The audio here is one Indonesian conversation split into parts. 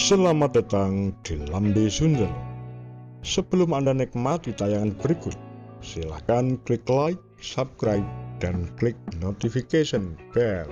Selamat datang di Lambe Sundel. Sebelum Anda nikmati tayangan berikut, silahkan klik like, subscribe, dan klik notification bell.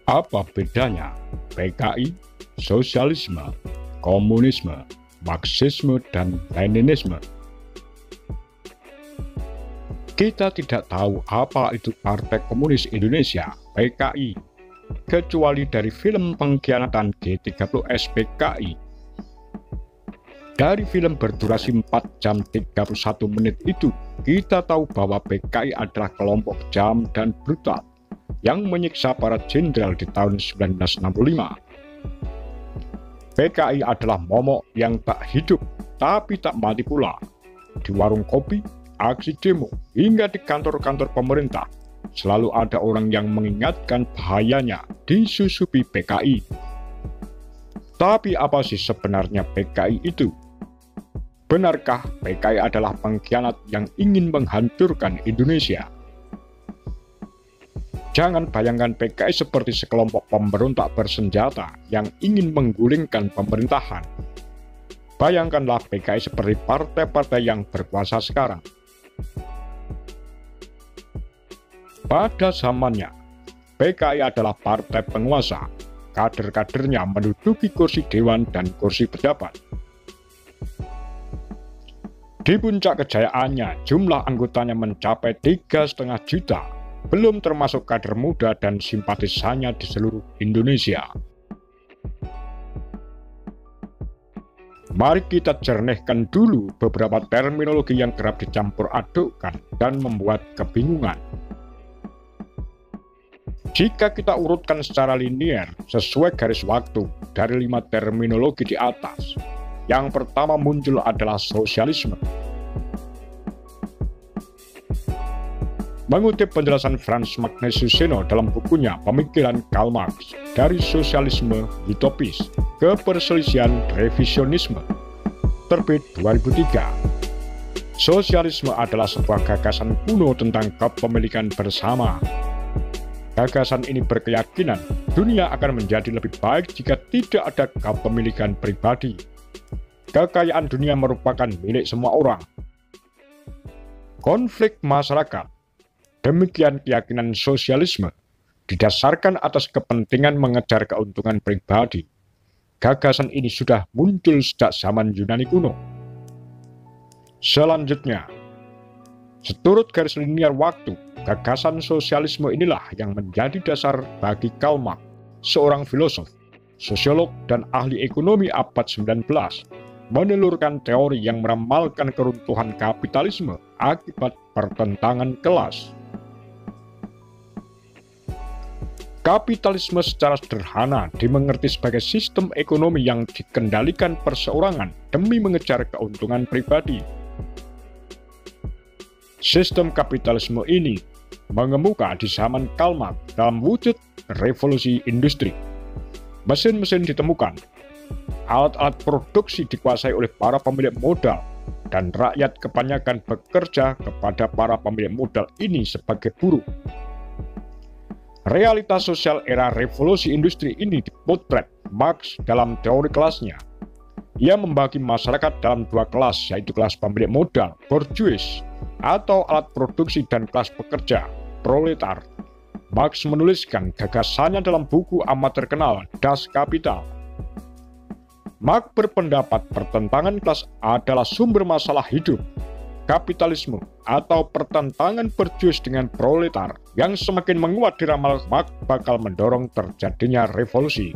Apa bedanya PKI, sosialisme, komunisme, Marxisme, dan Leninisme? Kita tidak tahu apa itu Partai Komunis Indonesia (PKI) kecuali dari film pengkhianatan G30S PKI. Dari film berdurasi 4 jam 31 menit itu, kita tahu bahwa PKI adalah kelompok kejam dan brutal yang menyiksa para jenderal di tahun 1965. PKI adalah momok yang tak hidup tapi tak mati pula. Di warung kopi, aksi demo, hingga di kantor-kantor pemerintah, selalu ada orang yang mengingatkan bahayanya disusupi PKI. Tapi apa sih sebenarnya PKI itu? Benarkah PKI adalah pengkhianat yang ingin menghancurkan Indonesia? Jangan bayangkan PKI seperti sekelompok pemberontak bersenjata yang ingin menggulingkan pemerintahan. Bayangkanlah PKI seperti partai-partai yang berkuasa sekarang. Pada zamannya, PKI adalah partai penguasa. Kader-kadernya menduduki kursi dewan dan kursi pejabat. Di puncak kejayaannya, jumlah anggotanya mencapai 3,5 juta. Belum termasuk kader muda dan simpatisannya di seluruh Indonesia. Mari kita jernihkan dulu beberapa terminologi yang kerap dicampur adukkan dan membuat kebingungan. Jika kita urutkan secara linier sesuai garis waktu dari 5 terminologi di atas, yang pertama muncul adalah sosialisme. Mengutip penjelasan Franz Magnus Suseno dalam bukunya Pemikiran Karl Marx, dari sosialisme utopis ke perselisihan revisionisme, terbit 2003. Sosialisme adalah sebuah gagasan kuno tentang kepemilikan bersama. Gagasan ini berkeyakinan dunia akan menjadi lebih baik jika tidak ada kepemilikan pribadi. Kekayaan dunia merupakan milik semua orang. Konflik masyarakat. Demikian keyakinan sosialisme, didasarkan atas kepentingan mengejar keuntungan pribadi. Gagasan ini sudah muncul sejak zaman Yunani kuno. Selanjutnya, seturut garis linear waktu, gagasan sosialisme inilah yang menjadi dasar bagi Karl Marx, seorang filosof, sosiolog, dan ahli ekonomi abad 19, menelurkan teori yang meramalkan keruntuhan kapitalisme akibat pertentangan kelas. Kapitalisme secara sederhana dimengerti sebagai sistem ekonomi yang dikendalikan perseorangan demi mengejar keuntungan pribadi. Sistem kapitalisme ini mengemuka di zaman Karl Marx dalam wujud revolusi industri. Mesin-mesin ditemukan, alat-alat produksi dikuasai oleh para pemilik modal, dan rakyat kebanyakan bekerja kepada para pemilik modal ini sebagai buruh. Realitas sosial era revolusi industri ini dipotret Marx dalam teori kelasnya. Ia membagi masyarakat dalam 2 kelas, yaitu kelas pemilik modal, bourgeois, atau alat produksi, dan kelas pekerja, proletar. Marx menuliskan gagasannya dalam buku amat terkenal, Das Kapital. Marx berpendapat pertentangan kelas adalah sumber masalah hidup. Kapitalisme atau pertentangan bourgeois dengan proletar yang semakin menguat diramal Marx bakal mendorong terjadinya revolusi.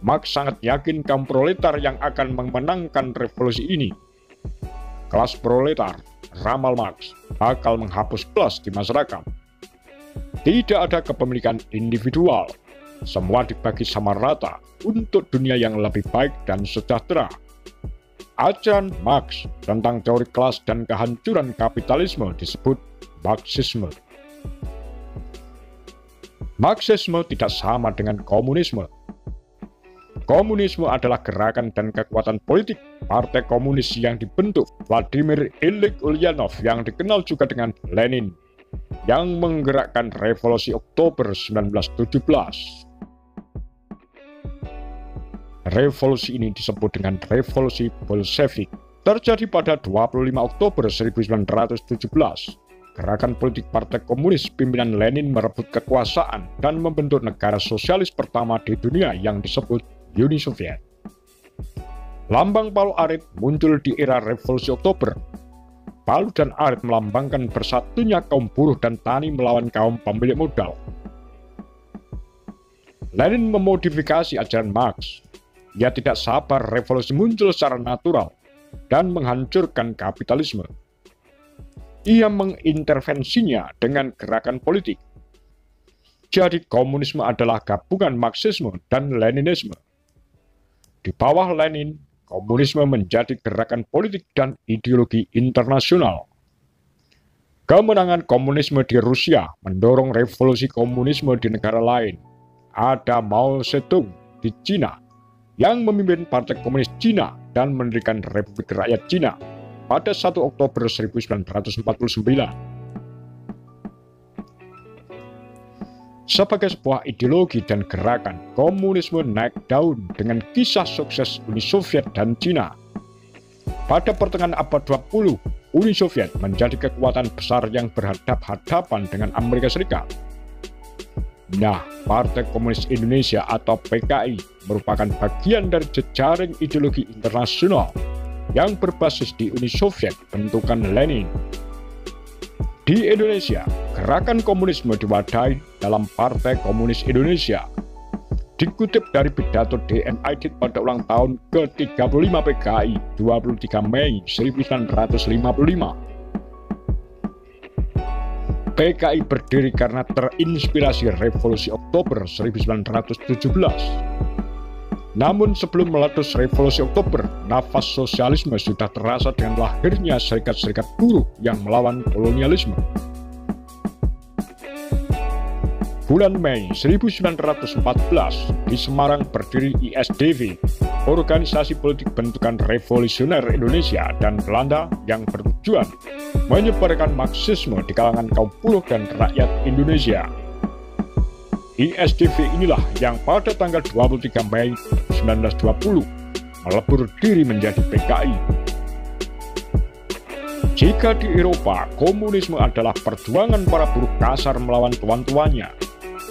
Marx sangat yakin kaum proletar yang akan memenangkan revolusi ini. Kelas proletar, ramal Marx, bakal menghapus kelas di masyarakat. Tidak ada kepemilikan individual, semua dibagi sama rata untuk dunia yang lebih baik dan sejahtera. Ajaran Marx tentang teori kelas dan kehancuran kapitalisme disebut Marxisme. Marxisme tidak sama dengan komunisme. Komunisme adalah gerakan dan kekuatan politik Partai Komunis yang dibentuk Vladimir Ilyich Ulyanov yang dikenal juga dengan Lenin, yang menggerakkan Revolusi Oktober 1917. Revolusi ini disebut dengan Revolusi Bolshevik. Terjadi pada 25 Oktober 1917. Gerakan politik Partai Komunis pimpinan Lenin merebut kekuasaan dan membentuk negara sosialis pertama di dunia yang disebut Uni Soviet. Lambang palu arit muncul di era Revolusi Oktober. Palu dan arit melambangkan bersatunya kaum buruh dan tani melawan kaum pemilik modal. Lenin memodifikasi ajaran Marx. Ia tidak sabar revolusi muncul secara natural dan menghancurkan kapitalisme. Ia mengintervensinya dengan gerakan politik. Jadi komunisme adalah gabungan Marxisme dan Leninisme. Di bawah Lenin, komunisme menjadi gerakan politik dan ideologi internasional. Kemenangan komunisme di Rusia mendorong revolusi komunisme di negara lain. Ada Mao Zedong di Cina, yang memimpin Partai Komunis Cina dan mendirikan Republik Rakyat Cina pada 1 Oktober 1949. Sebagai sebuah ideologi dan gerakan, komunisme naik daun dengan kisah sukses Uni Soviet dan Cina. Pada pertengahan abad 20, Uni Soviet menjadi kekuatan besar yang berhadapan-hadapan dengan Amerika Serikat. Nah, Partai Komunis Indonesia atau PKI merupakan bagian dari jejaring ideologi internasional yang berbasis di Uni Soviet bentukan Lenin. Di Indonesia, gerakan komunisme diwadahi dalam Partai Komunis Indonesia. Dikutip dari pidato D.N. Aidit pada ulang tahun ke-35 PKI 23 Mei 1955. PKI berdiri karena terinspirasi Revolusi Oktober 1917. Namun sebelum meletus Revolusi Oktober, nafas sosialisme sudah terasa dengan lahirnya serikat-serikat buruh yang melawan kolonialisme. Bulan Mei 1914, di Semarang berdiri ISDW, organisasi politik bentukan revolusioner Indonesia dan Belanda yang bertujuan menyebarkan Marxisme di kalangan kaum buruh dan rakyat Indonesia. ISDW inilah yang pada tanggal 23 Mei 1920 melebur diri menjadi PKI. Jika di Eropa, komunisme adalah perjuangan para buruh kasar melawan tuan-tuannya,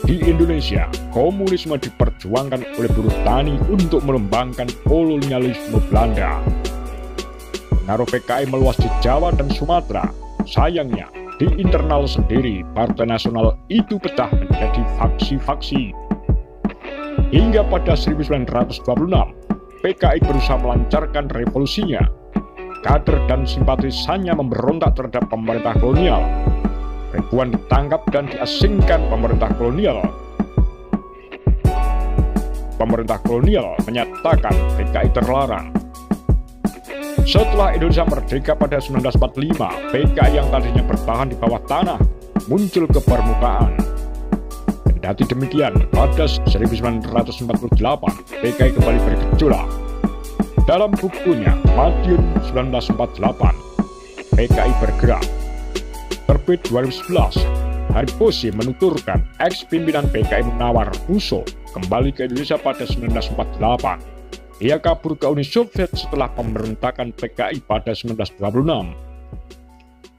di Indonesia, komunisme diperjuangkan oleh buruh tani untuk melembangkan kolonialisme Belanda. Pengaruh PKI meluas di Jawa dan Sumatera. Sayangnya, di internal sendiri, Partai Nasional itu pecah menjadi faksi-faksi. Hingga pada 1926, PKI berusaha melancarkan revolusinya. Kader dan simpatisannya memberontak terhadap pemerintah kolonial. Ribuan ditangkap dan diasingkan pemerintah kolonial. Pemerintah kolonial menyatakan PKI terlarang. Setelah Indonesia merdeka pada 1945, PKI yang tadinya bertahan di bawah tanah muncul ke permukaan. Kendati demikian, pada 1948, PKI kembali bergejolak. Dalam bukunya Madiun 1948, PKI bergerak, terbit 2011, Hariposi menuturkan ex-pimpinan PKI menawar Musso kembali ke Indonesia pada 1948. Ia kabur ke Uni Soviet setelah pemberontakan PKI pada 1926.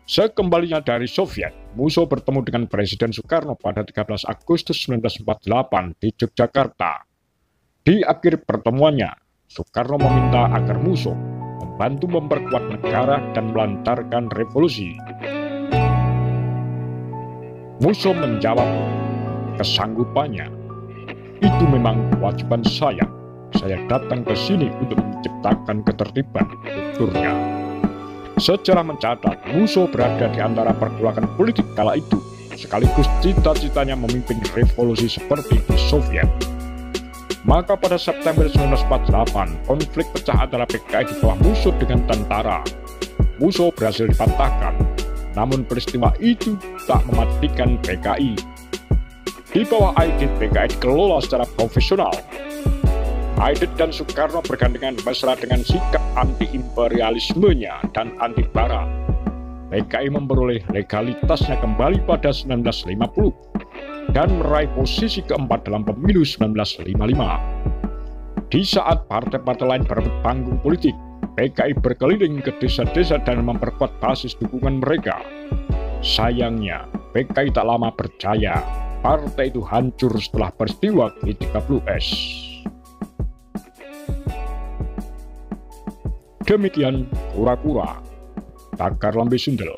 Sekembalinya dari Soviet, Musso bertemu dengan Presiden Soekarno pada 13 Agustus 1948 di Yogyakarta. Di akhir pertemuannya, Soekarno meminta agar Musso membantu memperkuat negara dan melancarkan revolusi. Musso menjawab kesanggupannya, "Itu memang kewajiban saya. Saya datang ke sini untuk menciptakan ketertiban," tuturnya. Sejarah mencatat, Musso berada di antara pergolakan politik kala itu, sekaligus cita-citanya memimpin revolusi seperti di Soviet. Maka pada September 1948, konflik pecah antara PKI di bawah Musso dengan tentara. Musso berhasil dipatahkan, namun peristiwa itu tak mematikan PKI. Di bawah Aidit, PKI dikelola secara profesional. Aidit dan Soekarno bergandengan mesra dengan sikap anti-imperialismenya dan anti-barat. PKI memperoleh legalitasnya kembali pada 1950 dan meraih posisi keempat dalam pemilu 1955. Di saat partai-partai lain berebut panggung politik, PKI berkeliling ke desa-desa dan memperkuat basis dukungan mereka. Sayangnya, PKI tak lama percaya. Partai itu hancur setelah peristiwa G30S. Demikian kura-kura, takar lambe sundel.